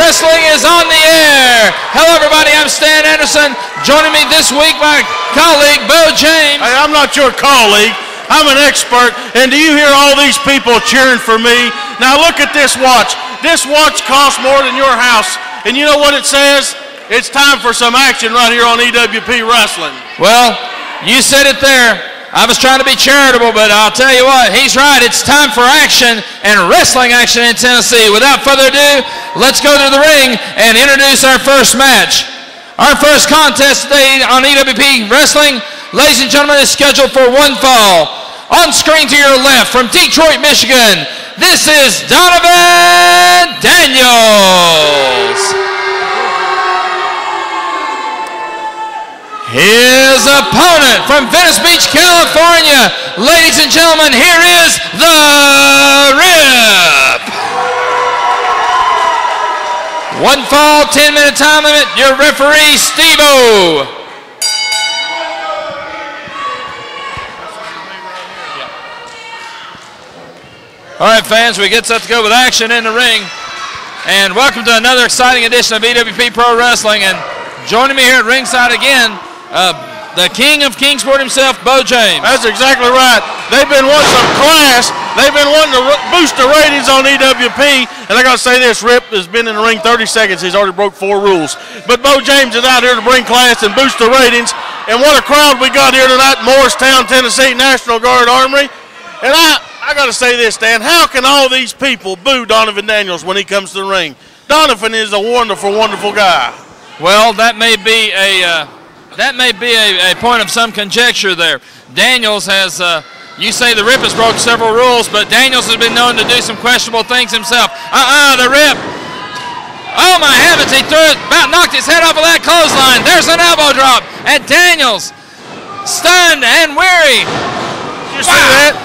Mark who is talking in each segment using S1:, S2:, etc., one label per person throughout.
S1: Wrestling is on the air. Hello, everybody. I'm Stan Anderson. Joining me this week, my colleague, Bo James.
S2: Hey, I'm not your colleague. I'm an expert. And do you hear all these people cheering for me? Now, look at this watch. This watch costs more than your house. And you know what it says? It's time for some action right here on EWP Wrestling.
S1: Well, you said it there. I was trying to be charitable, but I'll tell you what, he's right. It's time for action and wrestling action in Tennessee. Without further ado, let's go to the ring and introduce our first match. Our first contest today on EWP Wrestling, ladies and gentlemen, is scheduled for one fall. On screen to your left from Detroit, Michigan, this is Donovan Daniels. His opponent from Venice Beach, California, ladies and gentlemen, here is The Rip. One fall, 10-minute time limit. Your referee, Steve-O. All right, fans, we get set to go with action in the ring. And welcome to another exciting edition of EWP Pro Wrestling. And joining me here at ringside again, the king of Kingsport himself, Bo James.
S2: That's exactly right. They've been wanting some class. They've been wanting to boost the ratings on EWP. And I got to say this, Rip has been in the ring 30 seconds. He's already broke 4 rules. But Bo James is out here to bring class and boost the ratings. And what a crowd we got here tonight in Morristown, Tennessee, National Guard Armory. And I got to say this, Dan, how can all these people boo Donovan Daniels when he comes to the ring? Donovan is a wonderful, wonderful guy.
S1: Well, that may be a point of some conjecture there. Daniels has, you say The Rip has broke several rules, but Daniels has been known to do some questionable things himself. The Rip. Oh, my heavens, he threw it, about knocked his head off of that clothesline. There's an elbow drop. And Daniels, stunned and weary.
S2: Did you see that?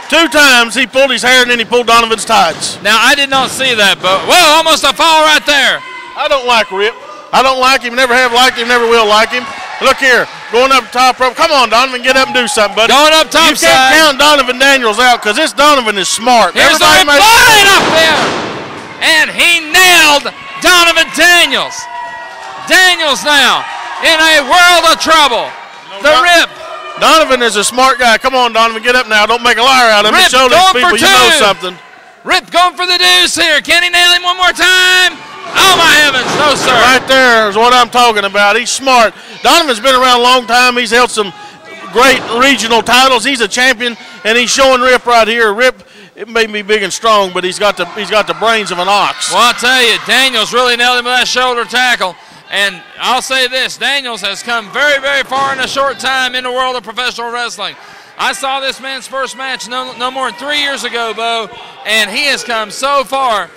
S2: Two times he pulled his hair and then he pulled Donovan's tights.
S1: Now, I did not see that, but, whoa, almost a fall right there.
S2: I don't like Rip. I don't like him, never have liked him, never will like him. Look here, going up top rope. Come on, Donovan, get up and do something, buddy.
S1: Going up top
S2: side. You can't count Donovan Daniels out because this Donovan is smart.
S1: Here's the Rip flying up there. And he nailed Donovan Daniels. Daniels now in a world of trouble. The Rip.
S2: Donovan is a smart guy. Come on, Donovan, get up now. Don't make a liar out of him. Show these people you know something.
S1: Rip going for the deuce here. Can he nail him one more time? Oh, my heavens. No, sir.
S2: Right there is what I'm talking about. He's smart. Donovan's been around a long time. He's held some great regional titles. He's a champion, and he's showing Rip right here. Rip, it may be big and strong, but he's got the brains of an ox.
S1: Well, I'll tell you, Daniels really nailed him with that shoulder tackle. And I'll say this, Daniels has come very, very far in a short time in the world of professional wrestling. I saw this man's first match no more than 3 years ago, Bo, and he has come so far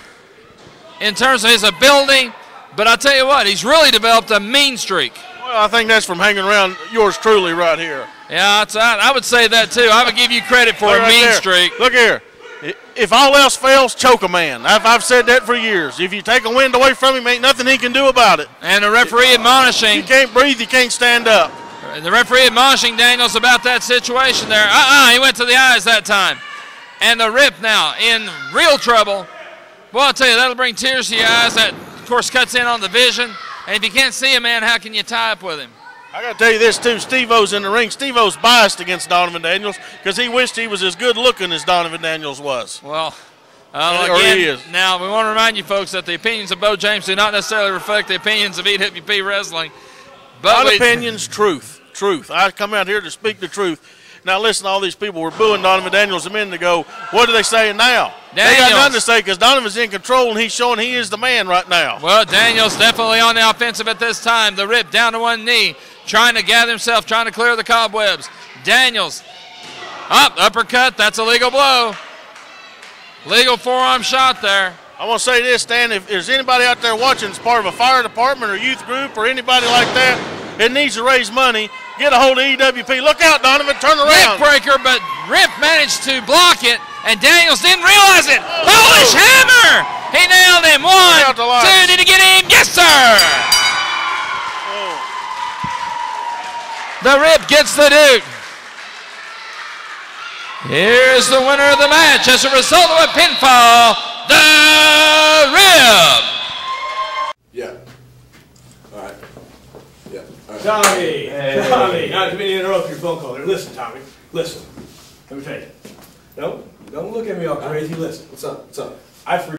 S1: in terms of his ability. But I'll tell you what, he's really developed a mean streak.
S2: Well, I think that's from hanging around yours truly right here.
S1: Yeah, I would say that too. I would give you credit for a mean streak.
S2: Look here. If all else fails, choke a man. I've said that for years. If you take a wind away from him, ain't nothing he can do about it.
S1: And the referee admonishing.
S2: You can't breathe, you can't stand up.
S1: The referee admonishing Daniels about that situation there. He went to the eyes that time. And the Rip now in real trouble. Well, I'll tell you, that'll bring tears to your eyes. That, of course, cuts in on the vision. And if you can't see a man, how can you tie up with him?
S2: I got to tell you this, too. Steve-O's in the ring. Steve-O's biased against Donovan Daniels because he wished he was as good-looking as Donovan Daniels was.
S1: Well,
S2: again, he is.
S1: Now, we want to remind you folks that the opinions of Bo James do not necessarily reflect the opinions of EWP Wrestling.
S2: But not opinions, truth. Truth. I come out here to speak the truth. Now, listen, all these people were booing Donovan Daniels a minute ago. What are they saying now? They got nothing to say because Donovan's in control, and he's showing he is the man right now.
S1: Well, Daniels definitely on the offensive at this time. The Rip down to one knee, trying to gather himself, trying to clear the cobwebs. Daniels, up, uppercut, that's a legal blow. Legal forearm shot there.
S2: I want to say this, Stan, if there's anybody out there watching that's part of a fire department or youth group or anybody like that, it needs to raise money, get a hold of EWP. Look out, Donovan, turn around.
S1: Neck breaker, but Rip managed to block it, and Daniels didn't realize it. Polish hammer! He nailed him. 1, 2, did he get him? Yes, sir! The Rip gets the Duke. Here's the winner of the match as a result of a pinfall, the rib.
S3: Yeah. All right. Yeah. All right.
S4: Tommy, not to be interrupt your phone call there. Listen, Tommy, listen. Let me tell you. No, don't look at me all crazy. Listen.
S3: What's up? What's up?
S4: I forgot.